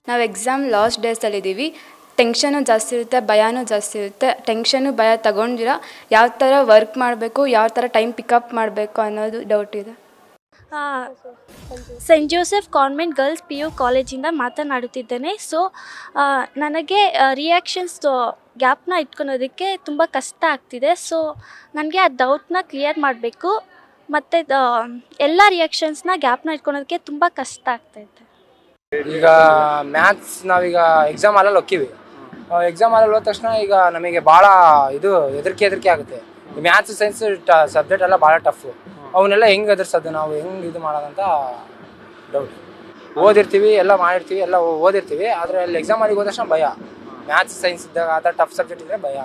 ನಾವು exam last ಡೇಸಲ್ಲಿದ್ದೀವಿ. Tension ಜಾಸ್ತಿ ಇರುತ್ತೆ, ಭಯನೂ ಜಾಸ್ತಿ ಇರುತ್ತೆ. ಟೆನ್ಷನು ಭಯ ತಗೊಂಡಿರ ಯಾವ ಥರ ವರ್ಕ್ ಮಾಡಬೇಕು, ಯಾವ ಥರ ಟೈಮ್ ಪಿಕಪ್ ಮಾಡಬೇಕು ಅನ್ನೋದು ಡೌಟ್ ಇದೆ. Saint Joseph convent girls PU ಕಾಲೇಜಿಂದ ಮಾತನಾಡುತ್ತಿದ್ದೇನೆ. ಸೊ ನನಗೆ ರಿಯಾಕ್ಷನ್ಸ್ ಗ್ಯಾಪ್ನ ಇಟ್ಕೊಳೋದಕ್ಕೆ ತುಂಬ ಕಷ್ಟ ಆಗ್ತಿದೆ. ಸೊ ನನಗೆ ಆ ಡೌಟ್ನ ಕ್ಲಿಯರ್ ಮಾಡಬೇಕು ಮತ್ತು ಎಲ್ಲ ರಿಯಾಕ್ಷನ್ಸ್ನ ಗ್ಯಾಪ್ನ ಇಟ್ಕೊಳೋದಕ್ಕೆ ತುಂಬ ಕಷ್ಟ ಆಗ್ತಾಯಿದೆ. ಈಗ ಮ್ಯಾಥ್ಸ್ ನಾವೀಗ ಎಕ್ಸಾಮ್ ಹಾಲಲ್ಲಿ ಹೋಗ್ತೀವಿ. ಎಕ್ಸಾಮ್ ಹಾಲಲ್ಲಿ ಹೋದ ತಕ್ಷಣ ಈಗ ನಮಗೆ ಭಾಳ ಇದು ಹೆದರಿಕೆ ಆಗುತ್ತೆ. ಮ್ಯಾಥ್ಸ್ ಸೈನ್ಸ್ ಸಬ್ಜೆಕ್ಟ್ ಎಲ್ಲ ಭಾಳ ಟಫು. ಅವನ್ನೆಲ್ಲ ಹೆಂಗೆ ಎದುರಿಸೋದು, ನಾವು ಹೆಂಗೆ ಇದು ಮಾಡೋದಂತ ಡೌಟ್. ಓದಿರ್ತೀವಿ, ಎಲ್ಲ ಮಾಡಿರ್ತೀವಿ, ಎಲ್ಲ ಓದಿರ್ತೀವಿ, ಆದರೆ ಅಲ್ಲಿ ಎಕ್ಸಾಮ್ ಹಾಲಿಗೆ ಹೋದ ತಕ್ಷಣ ಭಯ. ಮ್ಯಾಥ್ಸ್ ಸೈನ್ಸ್ ಇದ್ದಾಗ ಆ ಥರ ಟಫ್ ಸಬ್ಜೆಕ್ಟ್ ಇದ್ದರೆ ಭಯ.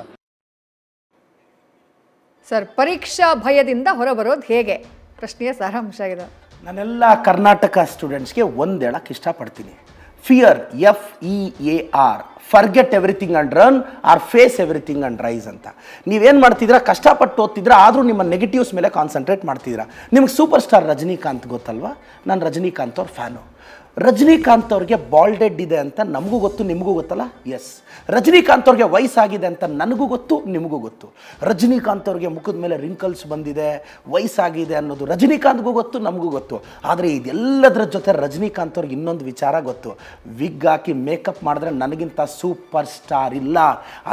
ಸರ್, ಪರೀಕ್ಷಾ ಭಯದಿಂದ ಹೊರಬರೋದು ಹೇಗೆ ಪ್ರಶ್ನೆಯ ಸಾರಾಂಶ ಇದೆ. ನಾನೆಲ್ಲ ಕರ್ನಾಟಕ ಸ್ಟೂಡೆಂಟ್ಸ್ಗೆ ಒಂದು ಹೇಳಕ್ಕೆ ಇಷ್ಟಪಡ್ತೀನಿ. Fear, FEAR, forget everything and run or face everything and rise ಅಂತ. ನೀವೇನು ಮಾಡ್ತಿದ್ದೀರಾ, ಕಷ್ಟಪಟ್ಟು ಓದ್ತಿದ್ದೀರಾ, ಆದರೂ ನಿಮ್ಮ ನೆಗೆಟಿವ್ಸ್ ಮೇಲೆ ಕಾನ್ಸಂಟ್ರೇಟ್ ಮಾಡ್ತಿದ್ದೀರಾ. ನಿಮ್ಗೆ ಸೂಪರ್ ಸ್ಟಾರ್ ರಜನಿಕಾಂತ್ ಗೊತ್ತಲ್ವಾ? ನಾನು ರಜನಿಕಾಂತ್ ಅವ್ರ ಫ್ಯಾನು. ರಜನಿಕಾಂತ್ ಅವ್ರಿಗೆ ಬಾಲ್ಡೆಡ್ ಇದೆ ಅಂತ ನಮಗೂ ಗೊತ್ತು, ನಿಮಗೂ ಗೊತ್ತಲ್ಲ? ಎಸ್. ರಜನಿಕಾಂತ್ ಅವ್ರಿಗೆ ವಯಸ್ಸಾಗಿದೆ ಅಂತ ನನಗೂ ಗೊತ್ತು, ನಿಮಗೂ ಗೊತ್ತು. ರಜನಿಕಾಂತ್ ಅವ್ರಿಗೆ ಮುಖದ ಮೇಲೆ ರಿಂಕಲ್ಸ್ ಬಂದಿದೆ, ವಯಸ್ಸಾಗಿದೆ ಅನ್ನೋದು ರಜನಿಕಾಂತ್ಗೂ ಗೊತ್ತು, ನಮಗೂ ಗೊತ್ತು. ಆದರೆ ಇದೆಲ್ಲದರ ಜೊತೆ ರಜನಿಕಾಂತ್ ಅವ್ರಿಗೆ ಇನ್ನೊಂದು ವಿಚಾರ ಗೊತ್ತು. ವಿಗ್ ಹಾಕಿ ಮೇಕಪ್ ಮಾಡಿದ್ರೆ ನನಗಿಂತ ಸೂಪರ್ ಸ್ಟಾರ್ ಇಲ್ಲ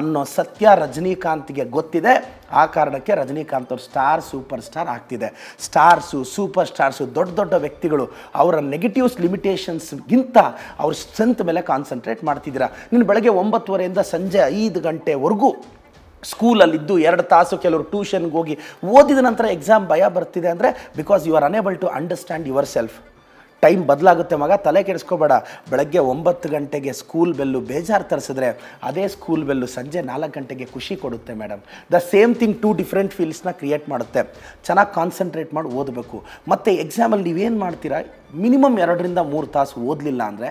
ಅನ್ನೋ ಸತ್ಯ ರಜನಿಕಾಂತ್ಗೆ ಗೊತ್ತಿದೆ. ಆ ಕಾರಣಕ್ಕೆ ರಜನಿಕಾಂತ್ ಅವ್ರು ಸೂಪರ್ ಸ್ಟಾರ್ ಆಗ್ತಿದೆ. ಸ್ಟಾರ್ಸು, ಸೂಪರ್ ಸ್ಟಾರ್ಸು, ದೊಡ್ಡ ದೊಡ್ಡ ವ್ಯಕ್ತಿಗಳು ಅವರ ನೆಗೆಟಿವ್ಸ್ ಲಿಮಿಟೇಷನ್ಸ್ಗಿಂತ ಅವ್ರ ಸ್ಟ್ರೆಂತ್ ಮೇಲೆ ಕಾನ್ಸಂಟ್ರೇಟ್ ಮಾಡ್ತಿದ್ದೀರಾ. ನೀನು ಬೆಳಗ್ಗೆ 9:30 ಸಂಜೆ 5 ಗಂಟೆವರೆಗೂ ಸ್ಕೂಲಲ್ಲಿದ್ದು 2 ತಾಸು ಕೆಲವರು ಟ್ಯೂಷನ್ಗೆ ಹೋಗಿ ಓದಿದ ನಂತರ ಎಕ್ಸಾಮ್ ಭಯ ಬರ್ತಿದೆ ಅಂದರೆ because you are unable to understand yourself. Time ಬದಲಾಗುತ್ತೆ ಮಗ, ತಲೆ ಕೆಡಿಸ್ಕೋಬೇಡ. ಬೆಳಗ್ಗೆ 9 ಗಂಟೆಗೆ ಸ್ಕೂಲ್ ಬೆಲ್ಲು ಬೇಜಾರು ತರಿಸಿದ್ರೆ ಅದೇ ಸ್ಕೂಲ್ ಬೆಲ್ಲು ಸಂಜೆ 4 ಗಂಟೆಗೆ ಖುಷಿ ಕೊಡುತ್ತೆ madam. The same thing 2 different ಫೀಲ್ಡ್ಸ್ನ ಕ್ರಿಯೇಟ್ ಮಾಡುತ್ತೆ. ಚೆನ್ನಾಗಿ ಕಾನ್ಸಂಟ್ರೇಟ್ ಮಾಡಿ ಓದಬೇಕು. ಮತ್ತು ಎಕ್ಸಾಮಲ್ಲಿ ನೀವೇನು ಮಾಡ್ತೀರಾ, ಮಿನಿಮಮ್ 2 ರಿಂದ 3 ತಾಸು ಓದಲಿಲ್ಲ ಅಂದರೆ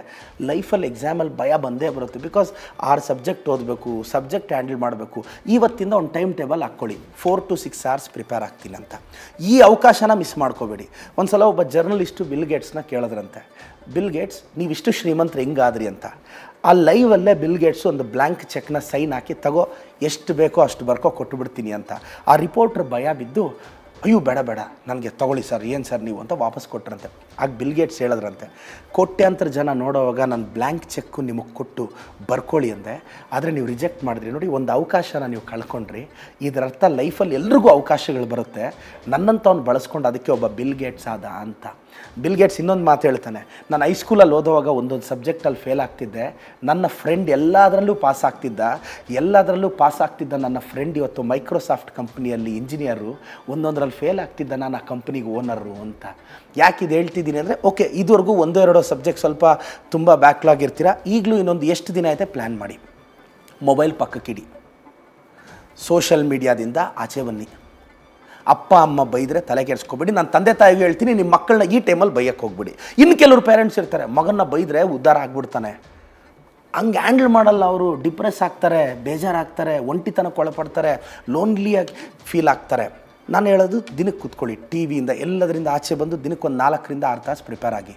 ಲೈಫಲ್ಲಿ ಎಕ್ಸಾಮಲ್ಲಿ ಭಯ ಬಂದೇ ಬರುತ್ತೆ. ಬಿಕಾಸ್ 6 ಸಬ್ಜೆಕ್ಟ್ ಓದಬೇಕು, ಸಬ್ಜೆಕ್ಟ್ ಹ್ಯಾಂಡಲ್ ಮಾಡಬೇಕು. ಇವತ್ತಿಂದ ಒಂದು ಟೈಮ್ ಟೇಬಲ್ ಹಾಕ್ಕೊಳ್ಳಿ, 4 to 6 hours ಪ್ರಿಪೇರ್ ಆಗ್ತೀನಿ ಅಂತ. ಈ ಅವಕಾಶನ ಮಿಸ್ ಮಾಡ್ಕೋಬೇಡಿ. ಒಂದು ಸಲ ಒಬ್ಬ ಜರ್ನಲಿಸ್ಟು ಬಿಲ್ ಗೇಟ್ಸ್ನ ಕೇಳಿದ್ರಂತೆ, ಬಿಲ್ ಗೇಟ್ಸ್ ನೀವಿಷ್ಟು ಶ್ರೀಮಂತರು ಹೆಂಗಾದ್ರಿ ಅಂತ. ಆ ಲೈವಲ್ಲೇ ಬಿಲ್ ಗೇಟ್ಸು ಒಂದು ಬ್ಲ್ಯಾಂಕ್ ಚೆಕ್ನ ಸೈನ್ ಹಾಕಿ, ತಗೋ ಎಷ್ಟು ಬೇಕೋ ಅಷ್ಟು ಬರ್ಕೋ ಕೊಟ್ಟುಬಿಡ್ತೀನಿ ಅಂತ. ಆ ರಿಪೋರ್ಟ್ರ್ ಭಯ ಬಿದ್ದು, ಅಯ್ಯೋ ಬೇಡ ನನಗೆ ತೊಗೊಳ್ಳಿ ಸರ್, ಏನು ಸರ್ ನೀವು ಅಂತ ವಾಪಸ್ ಕೊಟ್ರಂತೆ. ಆಗ ಬಿಲ್ ಗೇಟ್ಸ್ ಹೇಳಿದ್ರಂತೆ, ಕೋಟ್ಯಾಂತರ ಜನ ನೋಡೋವಾಗ ನಾನು ಬ್ಲ್ಯಾಂಕ್ ಚೆಕ್ಕು ನಿಮಗೆ ಕೊಟ್ಟು ಬರ್ಕೊಳ್ಳಿ ಅಂದೆ, ಆದರೆ ನೀವು ರಿಜೆಕ್ಟ್ ಮಾಡಿದ್ರಿ. ನೋಡಿ, ಒಂದು ಅವಕಾಶನ ನೀವು ಕಳ್ಕೊಂಡ್ರಿ. ಇದರರ್ಥ ಲೈಫಲ್ಲಿ ಎಲ್ರಿಗೂ ಅವಕಾಶಗಳು ಬರುತ್ತೆ, ನನ್ನಂಥವ್ನು ಬಳಸ್ಕೊಂಡು ಅದಕ್ಕೆ ಒಬ್ಬ ಬಿಲ್ ಗೇಟ್ಸ್ ಆದ ಅಂತ. ಬಿಲ್ ಗೇಟ್ಸ್ ಇನ್ನೊಂದು ಮಾತು ಹೇಳ್ತಾನೆ, ನಾನು ಹೈಸ್ಕೂಲಲ್ಲಿ ಓದುವಾಗ ಒಂದೊಂದು ಸಬ್ಜೆಕ್ಟಲ್ಲಿ ಫೇಲ್ ಆಗ್ತಿದ್ದೆ, ನನ್ನ ಫ್ರೆಂಡ್ ಎಲ್ಲದರಲ್ಲೂ ಪಾಸ್ ಆಗ್ತಿದ್ದ ನನ್ನ ಫ್ರೆಂಡ್ ಇವತ್ತು ಮೈಕ್ರೋಸಾಫ್ಟ್ ಕಂಪ್ನಿಯಲ್ಲಿ ಇಂಜಿನಿಯರು, ಒಂದೊಂದರಲ್ಲಿ ಫೇಲ್ ಆಗ್ತಿದ್ದ ನಾನು ಆ ಕಂಪ್ನಿಗೆ ಓನರು ಅಂತ. ಯಾಕೆ ಇದು ಹೇಳ್ತಿದ್ದೀನಿ ಅಂದರೆ, ಓಕೆ ಇದುವರೆಗೂ 1-2 ಸಬ್ಜೆಕ್ಟ್ ಸ್ವಲ್ಪ ತುಂಬ ಬ್ಯಾಕ್ಲಾಗ್ ಇರ್ತೀರ. ಈಗಲೂ ಇನ್ನೊಂದು ಎಷ್ಟು ದಿನ ಐತೆ ಪ್ಲ್ಯಾನ್ ಮಾಡಿ, ಮೊಬೈಲ್ ಪಕ್ಕಕ್ಕಿಡಿ, ಸೋಷಲ್ ಮೀಡಿಯಾದಿಂದ ಆಚೆ ಬನ್ನಿ. ಅಪ್ಪ ಅಮ್ಮ ಬೈದರೆ ತಲೆ ಕೆಡಿಸ್ಕೊಬೇಡಿ. ನಾನು ತಂದೆ ತಾಯಿಗೆ ಹೇಳ್ತೀನಿ, ನಿಮ್ಮ ಮಕ್ಕಳನ್ನ ಈ ಟೈಮಲ್ಲಿ ಬೈಯಕ್ಕೆ ಹೋಗ್ಬಿಡಿ. ಇನ್ನು ಕೆಲವರು ಪೇರೆಂಟ್ಸ್ ಇರ್ತಾರೆ, ಮಗನ್ನ ಬೈದರೆ ಉದ್ಧಾರ ಆಗ್ಬಿಡ್ತಾನೆ, ಹಂಗೆ ಹ್ಯಾಂಡಲ್ ಮಾಡಲ್ಲ ಅವರು, ಡಿಪ್ರೆಸ್ ಆಗ್ತಾರೆ, ಬೇಜಾರಾಗ್ತಾರೆ, ಒಂಟಿತನಕ್ಕೆ ಒಳಪಡ್ತಾರೆ, ಲೋನ್ಲಿಯಾಗಿ ಫೀಲ್ ಆಗ್ತಾರೆ. ನಾನು ಹೇಳೋದು, ದಿನಕ್ಕೆ ಕೂತ್ಕೊಳ್ಳಿ, TVಯಿಂದ ಎಲ್ಲದರಿಂದ ಆಚೆ ಬಂದು ದಿನಕ್ಕೆ ಒಂದು 4 ರಿಂದ 6 ತಾಸು ಪ್ರಿಪೇರ್ ಆಗಿ.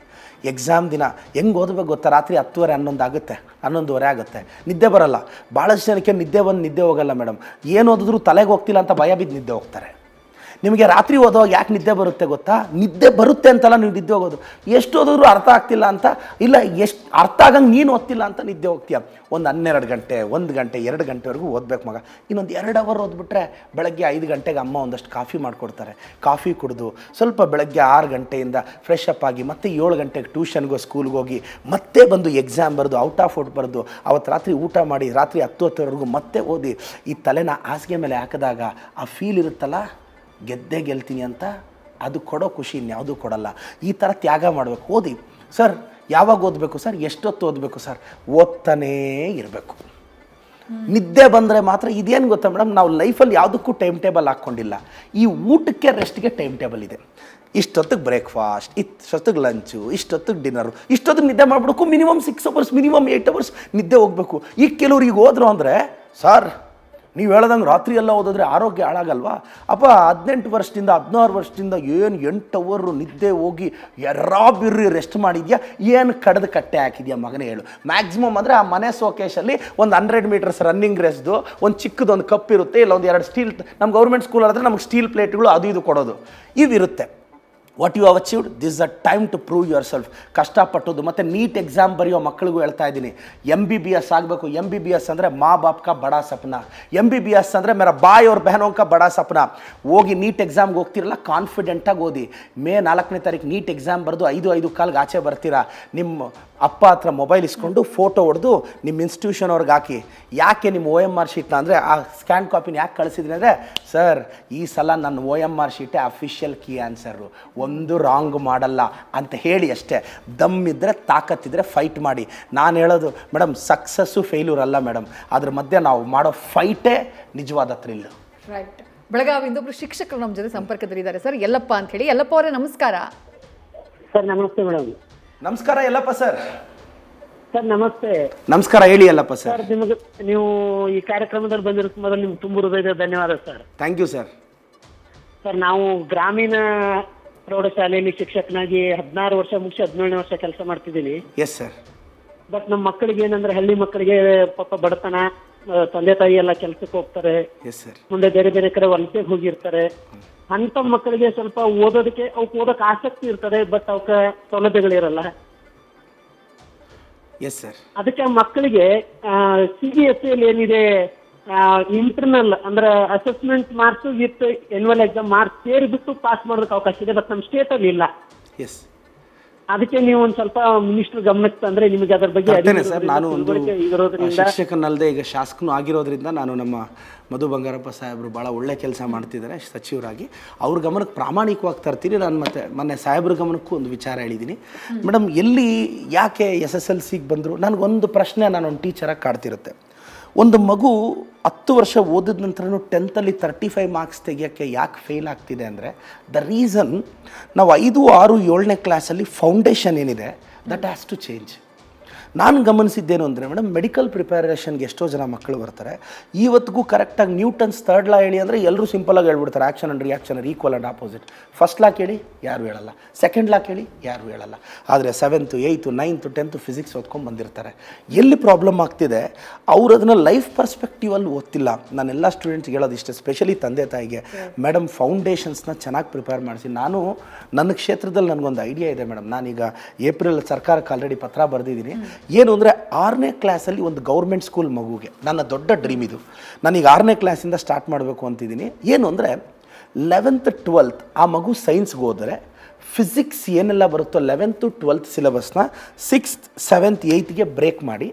ಎಕ್ಸಾಮ್ ದಿನ ಹೆಂಗೆ ಓದಬೇಕು ಗೊತ್ತಾ, ರಾತ್ರಿ 10:30 11 ಆಗುತ್ತೆ, 11:30 ಆಗುತ್ತೆ, ನಿದ್ದೆ ಬರಲ್ಲ. ಭಾಳಷ್ಟು ಜನಕ್ಕೆ ನಿದ್ದೆ ಹೋಗಲ್ಲ ಮೇಡಮ್. ಏನು ಓದಿದ್ರು ತಲೆಗೆ ಹೋಗ್ತಿಲ್ಲ ಅಂತ ಭಯ ಬಿದ್ದು ನಿದ್ದೆ ಹೋಗ್ತಾರೆ. ನಿಮಗೆ ರಾತ್ರಿ ಓದೋವಾಗ ಯಾಕೆ ನಿದ್ದೆ ಬರುತ್ತೆ ಗೊತ್ತಾ? ನಿದ್ದೆ ಬರುತ್ತೆ ಅಂತಲ್ಲ ನೀವು ನಿದ್ದೆ ಹೋಗೋದು, ಎಷ್ಟು ಓದಿದ್ರು ಅರ್ಥ ಆಗ್ತಿಲ್ಲ ಅಂತ, ಇಲ್ಲ ಎಷ್ಟು ಅರ್ಥ ಆಗಂಗೆ ನೀನು ಓದ್ತಿಲ್ಲ ಅಂತ ನಿದ್ದೆ ಹೋಗ್ತೀಯ. ಒಂದು 12 ಗಂಟೆ, 1 ಗಂಟೆ, 2 ಗಂಟೆವರೆಗೂ ಓದಬೇಕು ಮಗ. ಇನ್ನೊಂದು 2 ಅವರ್ ಓದ್ಬಿಟ್ರೆ ಬೆಳಗ್ಗೆ 5 ಗಂಟೆಗೆ ಅಮ್ಮ ಒಂದಷ್ಟು ಕಾಫಿ ಮಾಡಿಕೊಡ್ತಾರೆ. ಕಾಫಿ ಕುಡಿದು ಸ್ವಲ್ಪ ಬೆಳಗ್ಗೆ 6 ಗಂಟೆಯಿಂದ ಫ್ರೆಶ್ ಅಪ್ ಆಗಿ ಮತ್ತೆ 7 ಗಂಟೆಗೆ ಟ್ಯೂಷನ್ಗೋ ಸ್ಕೂಲ್ಗೆ ಹೋಗಿ ಮತ್ತೆ ಬಂದು ಎಕ್ಸಾಮ್ ಬರೆದು ಔಟ್ ಆಫ್ ಔಟ್ ಬರೆದು ಅವತ್ತು ರಾತ್ರಿ ಊಟ ಮಾಡಿ ರಾತ್ರಿ 10-10ವರೆಗೂ ಮತ್ತೆ ಓದಿ ಈ ತಲೆನ ಹಾಸಿಗೆ ಮೇಲೆ ಹಾಕಿದಾಗ ಆ ಫೀಲ್ ಇರುತ್ತಲ್ಲ, ಗೆಲ್ತೀನಿ ಅಂತ, ಅದು ಕೊಡೋ ಖುಷಿ ಇನ್ಯಾವುದೂ ಕೊಡಲ್ಲ. ಈ ಥರ ತ್ಯಾಗ ಮಾಡಬೇಕು. ಓದಿ ಸರ್, ಯಾವಾಗ ಓದಬೇಕು ಸರ್, ಎಷ್ಟೊತ್ತು ಓದಬೇಕು ಸರ್, ಓದ್ತಾನೇ ಇರಬೇಕು. ನಿದ್ದೆ ಬಂದರೆ ಮಾತ್ರ ಇದೇನು ಗೊತ್ತಾ ಮೇಡಮ್, ನಾವು ಲೈಫಲ್ಲಿ ಯಾವುದಕ್ಕೂ ಟೈಮ್ ಟೇಬಲ್ ಹಾಕ್ಕೊಂಡಿಲ್ಲ. ಈ ಊಟಕ್ಕೆ ರೆಸ್ಟ್ಗೆ ಟೈಮ್ ಟೇಬಲ್ ಇದೆ. ಇಷ್ಟೊತ್ತಿಗೆ ಬ್ರೇಕ್ಫಾಸ್ಟ್, ಇಷ್ಟೊತ್ತಿಗೆ ಲಂಚು, ಇಷ್ಟೊತ್ತಿಗೆ ಡಿನ್ನರು, ಇಷ್ಟೊತ್ತಿಗೆ ನಿದ್ದೆ ಮಾಡಿಬಿಡಬೇಕು. ಮಿನಿಮಮ್ 6 hours, ಮಿನಿಮಮ್ 8 hours ನಿದ್ದೆ ಹೋಗಬೇಕು. ಈಗ ಕೆಲವ್ರಿಗೆ ಹೋದ್ರು ಅಂದರೆ, ಸರ್ ನೀವು ಹೇಳ್ದಂಗೆ ರಾತ್ರಿ ಎಲ್ಲ ಓದಿದ್ರೆ ಆರೋಗ್ಯ ಹಾಳಾಗಲ್ವಾ? ಅಪ್ಪ 18 ವರ್ಷದಿಂದ 16 ವರ್ಷದಿಂದ ಏನು 8 ಅವರ್ ನಿದ್ದೆ ಹೋಗಿ ಬಿರ್ರಿ ರೆಸ್ಟ್ ಮಾಡಿದ್ಯಾ, ಏನು ಕಡ್ದು ಕಟ್ಟೆ ಹಾಕಿದ್ಯಾ ಮಗನೇ ಹೇಳು. ಮ್ಯಾಕ್ಸಿಮಮ್ ಅಂದರೆ ಆ ಮನೆ ಸೋಕೇಶಲ್ಲಿ ಒಂದು 100 ಮೀಟರ್ಸ್ ರನ್ನಿಂಗ್ ರೇಸ್ದು ಒಂದು ಚಿಕ್ಕದೊಂದು ಕಪ್ ಇರುತ್ತೆ, ಇಲ್ಲ ಒಂದು 2 ಸ್ಟೀಲ್, ನಮ್ಮ ಗೌರ್ಮೆಂಟ್ ಸ್ಕೂಲಾದ್ರೆ ನಮಗೆ ಸ್ಟೀಲ್ ಪ್ಲೇಟ್ಗಳು ಅದು ಇದು ಕೊಡೋದು ಇವಿರುತ್ತೆ. What you have achieved, this a time to prove yourself. ಕಷ್ಟಪಟ್ಟೋದು. ಮತ್ತು ನೀಟ್ ಎಕ್ಸಾಮ್ ಬರೆಯೋ ಮಕ್ಕಳಿಗೂ ಹೇಳ್ತಾ ಇದ್ದೀನಿ, MBBS ಆಗಬೇಕು. MBBS ಅಂದರೆ ಮಾ ಬಾಪ್ ಕಾ ಬಡಾ ಸಪ್ನಾ. MBBS ಅಂದರೆ ಮೇರಾ ಬಾಯ್ ಅವ್ರ ಬಹನೋं का ಬಡಾ ಸಪ್ನಾ. ಹೋಗಿ ನೀಟ್ ಎಕ್ಸಾಮ್ಗೆ ಹೋಗ್ತಿರಲ್ಲ, ಕಾನ್ಫಿಡೆಂಟಾಗಿ ಓದಿ. ಮೇ 4ನೇ ತಾರೀಕು ನೀಟ್ ಎಕ್ಸಾಮ್ ಬರೆದು 5 ಕಾಲ್ಗೆ ಆಚೆ ಬರ್ತೀರಾ. ನಿಮ್ಮ ಅಪ್ಪ ಹತ್ರ ಮೊಬೈಲ್ ಇಸ್ಕೊಂಡು ಫೋಟೋ ಹೊಡೆದು ನಿಮ್ಮ ಇನ್ಸ್ಟಿಟ್ಯೂಷನ್ ಅವ್ರಿಗೆ ಹಾಕಿ. ಯಾಕೆ ನಿಮ್ಮ OMR ಶೀಟ್ನ ಅಂದರೆ ಆ ಸ್ಕ್ಯಾನ್ ಕಾಪಿನ ಯಾಕೆ ಕಳಿಸಿದ್ರಿ ಅಂದರೆ, ಸರ್ ಈ ಸಲ ನನ್ನ OMR ಶೀಟೇ ಅಫಿಷಿಯಲ್ ಕೀ ಆನ್ಸರು, ಒಂದು ರಾಂಗ್ ಮಾಡಲ್ಲ ಅಂತ ಹೇಳಿ ಅಷ್ಟೇ. ದಮ್ಮಿದ್ರೆ ತಾಕತ್ತಿದ್ರೆ ಫೈಟ್ ಮಾಡಿ. ನಾನು ಹೇಳೋದು ಮೇಡಮ್, ಸಕ್ಸಸ್ಸು ಫೇಲ್ಯೂರ್ ಅಲ್ಲ ಮೇಡಮ್, ಅದ್ರ ಮಧ್ಯೆ ನಾವು ಮಾಡೋ ಫೈಟೇ ನಿಜವಾದ ಥ್ರಿಲ್ಲು. ರೈಟ್. ಬೆಳಗಾವಿಯಿಂದ ಒಬ್ಬರು ಶಿಕ್ಷಕರು ನಮ್ಮ ಜೊತೆ ಸಂಪರ್ಕದಲ್ಲಿದ್ದಾರೆ ಸರ್, ಯಲ್ಲಪ್ಪ ಅಂತ ಹೇಳಿ. ಯಲ್ಲಪ್ಪ ಅವರೇ ನಮಸ್ಕಾರ. ಸರ್ ನಮಸ್ತೆ ಮೇಡಮ್. ನಮಸ್ಕಾರ ಯಲ್ಲಪ್ಪ ಸರ್. ಸರ್ ನಮಸ್ತೆ. ನಮಸ್ಕಾರ, ಹೇಳಿ ಯಲ್ಲಪ್ಪ ಸರ್. ಸರ್ ನಿಮಗೆ, ನೀವು ಈ ಕಾರ್ಯಕ್ರಮದಲ್ಲಿ ಬಂದಿರೋ ಮೊದಲು ನಿಮ್ಗೆ ತುಂಬ ಹೃದಯದ ಧನ್ಯವಾದ sir. Thank you sir. Sir ನಾವು ಗ್ರಾಮೀಣ ಪ್ರೌಢಶಾಲೆಯಲ್ಲಿ ಶಿಕ್ಷಕನಾಗಿ 16 ವರ್ಷ ಮುಗಿಸಿ 17ನೇ ವರ್ಷ ಕೆಲಸ ಮಾಡ್ತಿದ್ದೀನಿ. Yes sir. ಬಟ್ ನಮ್ಮ ಮಕ್ಕಳಿಗೆ ಏನಂದ್ರೆ, ಹಳ್ಳಿ ಮಕ್ಕಳಿಗೆ ಪಾಪ ಬಡತನ, ತಂದೆ ತಾಯಿ ಎಲ್ಲ ಕೆಲಸಕ್ಕೆ ಹೋಗ್ತಾರೆ, ಎಸ್ ಸರ್. ಮುಂದೆ ಬೇರೆ ಬೇರೆ ಕಡೆ ವಲಸೆಗೆ ಹೋಗಿರ್ತಾರೆ. ಅಂತ ಮಕ್ಕಳಿಗೆ ಸ್ವಲ್ಪ ಓದೋದಕ್ಕೆ, ಅವಕ್ಕೆ ಓದೋಕೆ ಆಸಕ್ತಿ ಇರ್ತದೆ, ಬಟ್ ಅವಕ್ಕೆ ಸೌಲಭ್ಯಗಳಿರಲ್ಲ. Yes sir. ಅದಕ್ಕೆ ಮಕ್ಕಳಿಗೆ CBSE ಏನಿದೆ, ಇಂಟರ್ನಲ್ ಅಂದ್ರೆ assessment marks with annual exam marks ಸೇರಿಬಿಟ್ಟು ಪಾಸ್ ಮಾಡೋದಕ್ಕೆ ಅವಕಾಶ ಇದೆ. ಬಟ್ ನಮ್ಮ ಸ್ಟೇಟ್ ಅಲ್ಲಿ ಇಲ್ಲ. ಎಸ್. ಅದಕ್ಕೆ ನೀವು ಒಂದು ಸ್ವಲ್ಪ ಮಿನಿಸ್ಟರ್ ಗಮನಕ್ಕೆ ತಂದ್ರೆ ನಿಮಗೆ ಅದರ ಬಗ್ಗೆ ಸರ್, ನಾನು ಒಂದು ಶಿಕ್ಷಕನಲ್ಲದೆ ಈಗ ಶಾಸಕನೂ ಆಗಿರೋದ್ರಿಂದ ನಾನು ನಮ್ಮ ಮಧು ಬಂಗಾರಪ್ಪ ಸಾಹೇಬರು ಭಾಳ ಒಳ್ಳೆ ಕೆಲಸ ಮಾಡ್ತಿದ್ದಾರೆ ಸಚಿವರಾಗಿ. ಅವ್ರ ಗಮನಕ್ಕೆ ಪ್ರಾಮಾಣಿಕವಾಗಿ ತರ್ತೀನಿ. ನಾನು ಮತ್ತೆ ಮೊನ್ನೆ ಸಾಹೇಬ್ರ ಗಮನಕ್ಕೂ ಒಂದು ವಿಚಾರ ಹೇಳಿದ್ದೀನಿ. ಮೇಡಮ್, ಎಲ್ಲಿ ಯಾಕೆ SSLCಗೆ ಬಂದರು, ನನಗೊಂದು ಪ್ರಶ್ನೆ ನಾನೊಂದು ಟೀಚರಾಗಿ ಕಾಡ್ತಿರುತ್ತೆ. ಒಂದು ಮಗು 10 ವರ್ಷ ಓದಿದ ನಂತರನೂ 10th 35 ಮಾರ್ಕ್ಸ್ ತೆಗಿಯೋಕ್ಕೆ ಯಾಕೆ ಫೇಲ್ ಆಗ್ತಿದೆ ಅಂದರೆ, ದ ರೀಸನ್ ನಾವು 5, 6, 7ನೇ ಕ್ಲಾಸಲ್ಲಿ ಫೌಂಡೇಶನ್ ಏನಿದೆ ದಟ್ ಹ್ಯಾಸ್ ಟು ಚೇಂಜ್. ನಾನು ಗಮನಿಸಿದ್ದೇನು ಅಂದರೆ ಮೇಡಮ್, ಮೆಡಿಕಲ್ ಪ್ರಿಪರೇಷನ್ಗೆ ಎಷ್ಟೋ ಜನ ಮಕ್ಕಳು ಬರ್ತಾರೆ, ಇವತ್ತಿಗೂ ಕರೆಕ್ಟಾಗಿ ನ್ಯೂಟನ್ಸ್ 3rd ಲಾ ಹೇಳಿ ಅಂದರೆ ಎಲ್ಲರೂ ಸಿಂಪಲಾಗಿ ಹೇಳ್ಬಿಡ್ತಾರೆ, action and reaction are equal and opposite. First law ಕೇಳಿ ಯಾರು ಹೇಳಲ್ಲ, ಸೆಕೆಂಡ್ ಲಾ ಕೇಳಿ ಯಾರು ಹೇಳಲ್ಲ. ಆದರೆ 7th, 8th, 9th, 10th physics ಓದ್ಕೊಂಡು ಬಂದಿರ್ತಾರೆ. ಎಲ್ಲಿ ಪ್ರಾಬ್ಲಮ್ ಆಗ್ತಿದೆ, ಅವರು ಅದನ್ನು ಲೈಫ್ ಪರ್ಸ್ಪೆಕ್ಟಿವಲ್ಲಿ ಓದ್ತಿಲ್ಲ. ನಾನೆಲ್ಲ ಸ್ಟೂಡೆಂಟ್ಸ್ಗೆ ಹೇಳೋದು ಇಷ್ಟೇ, ಸ್ಪೆಷಲಿ ತಂದೆ ತಾಯಿಗೆ, ಮೇಡಮ್ ಫೌಂಡೇಶನ್ಸ್ನ ಚೆನ್ನಾಗಿ ಪ್ರಿಪೇರ್ ಮಾಡಿಸಿ. ನಾನು ನನ್ನ ಕ್ಷೇತ್ರದಲ್ಲಿ ನನಗೊಂದು ಐಡಿಯಾ ಇದೆ ಮೇಡಮ್. ನಾನೀಗ ಏಪ್ರಿಲ್ ಸರ್ಕಾರಕ್ಕೆ ಆಲ್ರೆಡಿ ಪತ್ರ ಬರೆದಿದ್ದೀನಿ. ಏನು ಅಂದರೆ 6ನೇ ಕ್ಲಾಸಲ್ಲಿ ಒಂದು ಗೌರ್ಮೆಂಟ್ ಸ್ಕೂಲ್ ಮಗುಗೆ, ನನ್ನ ದೊಡ್ಡ ಡ್ರೀಮ್ ಇದು. ನಾನೀಗ 6ನೇ ಕ್ಲಾಸಿಂದ ಸ್ಟಾರ್ಟ್ ಮಾಡಬೇಕು ಅಂತಿದ್ದೀನಿ. ಏನು ಅಂದರೆ 11th, 12th ಆ ಮಗು ಸೈನ್ಸ್ಗೆ ಹೋದರೆ ಫಿಸಿಕ್ಸ್ ಏನೆಲ್ಲ ಬರುತ್ತೋ 11th, 12th ಸಿಲೆಬಸ್ನ 6th, 7th, 8th ಬ್ರೇಕ್ ಮಾಡಿ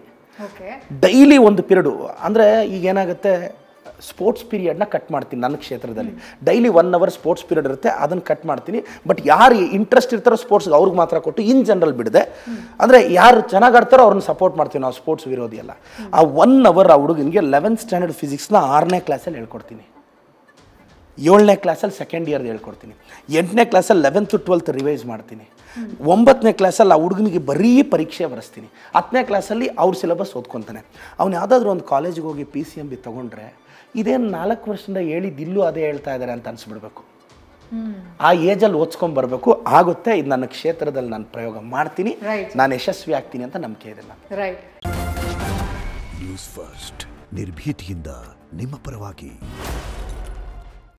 ಡೈಲಿ ಒಂದು ಪೀರಿಯಡು, ಅಂದರೆ ಈಗ ಏನಾಗುತ್ತೆ, ಸ್ಪೋರ್ಟ್ಸ್ ಪೀರಿಯಡ್ನ ಕಟ್ ಮಾಡ್ತೀನಿ. ನನ್ನ ಕ್ಷೇತ್ರದಲ್ಲಿ ಡೈಲಿ 1 hour ಸ್ಪೋರ್ಟ್ಸ್ ಪೀರಿಯಡ್ ಇರುತ್ತೆ, ಅದನ್ನು ಕಟ್ ಮಾಡ್ತೀನಿ. ಬಟ್ ಯಾರು ಇಂಟ್ರೆಸ್ಟ್ ಇರ್ತಾರೋ ಸ್ಪೋರ್ಟ್ಸ್ಗೆ ಅವ್ರಿಗೆ ಮಾತ್ರ ಕೊಟ್ಟು ಇನ್ ಜನರಲ್ ಬಿಡದೆ, ಅಂದರೆ ಯಾರು ಚೆನ್ನಾಗಿ ಆಡ್ತಾರೋ ಅವ್ರನ್ನ ಸಪೋರ್ಟ್ ಮಾಡ್ತೀವಿ ನಾವು, ಸ್ಪೋರ್ಟ್ಸ್ ವಿರೋಧಿ ಅಲ್ಲ. ಆ 1 hour ಆ ಹುಡುಗನಿಗೆ 11th ಸ್ಟ್ಯಾಂಡರ್ಡ್ ಫಿಸಿಕ್ಸ್ನ 6ನೇ ಕ್ಲಾಸಲ್ಲಿ ಹೇಳ್ಕೊಡ್ತೀನಿ, 7ನೇ ಕ್ಲಾಸಲ್ಲಿ ಸೆಕೆಂಡ್ ಇಯರ್ದು ಹೇಳ್ಕೊಡ್ತೀನಿ, 8ನೇ ಕ್ಲಾಸಲ್ಲಿ 11th, 12th ರಿವೈಸ್ ಮಾಡ್ತೀನಿ, 9ನೇ ಕ್ಲಾಸಲ್ಲಿ ಆ ಹುಡುಗನಿಗೆ ಬರೀ ಪರೀಕ್ಷೆ ಬರೆಸ್ತೀನಿ, 10ನೇ ಕ್ಲಾಸಲ್ಲಿ ಅವ್ರ ಸಿಲೆಬಸ್ ಓದ್ಕೊತಾನೆ. ಅವ್ನು ಯಾವುದಾದ್ರೂ ಒಂದು ಕಾಲೇಜಿಗೆ ಹೋಗಿ PCMB ತೊಗೊಂಡ್ರೆ ಇದೇನು 4 ವರ್ಷದಿಂದ ಹೇಳಿದ್ದಿಲ್ಲೂ ಅದೇ ಹೇಳ್ತಾ ಇದ್ದಾರೆ ಅಂತ ಅನಿಸ್ಬಿಡ್ಬೇಕು. ಆ ಏಜಲ್ಲಿ ಓದ್ಸ್ಕೊಂಡ್ಬರ್ಬೇಕು. ಆಗುತ್ತೆ. ಇದು ನನ್ನ ಕ್ಷೇತ್ರದಲ್ಲಿ ನಾನು ಪ್ರಯೋಗ ಮಾಡ್ತೀನಿ, ನಾನು ಯಶಸ್ವಿ ಆಗ್ತೀನಿ ಅಂತ ನಂಬಿಕೆ ಇದೆ ನಾನು. ನ್ಯೂಸ್ ಫಸ್ಟ್, ನಿರ್ಭೀತಿಯಿಂದ ನಿಮ್ಮ ಪರವಾಗಿ.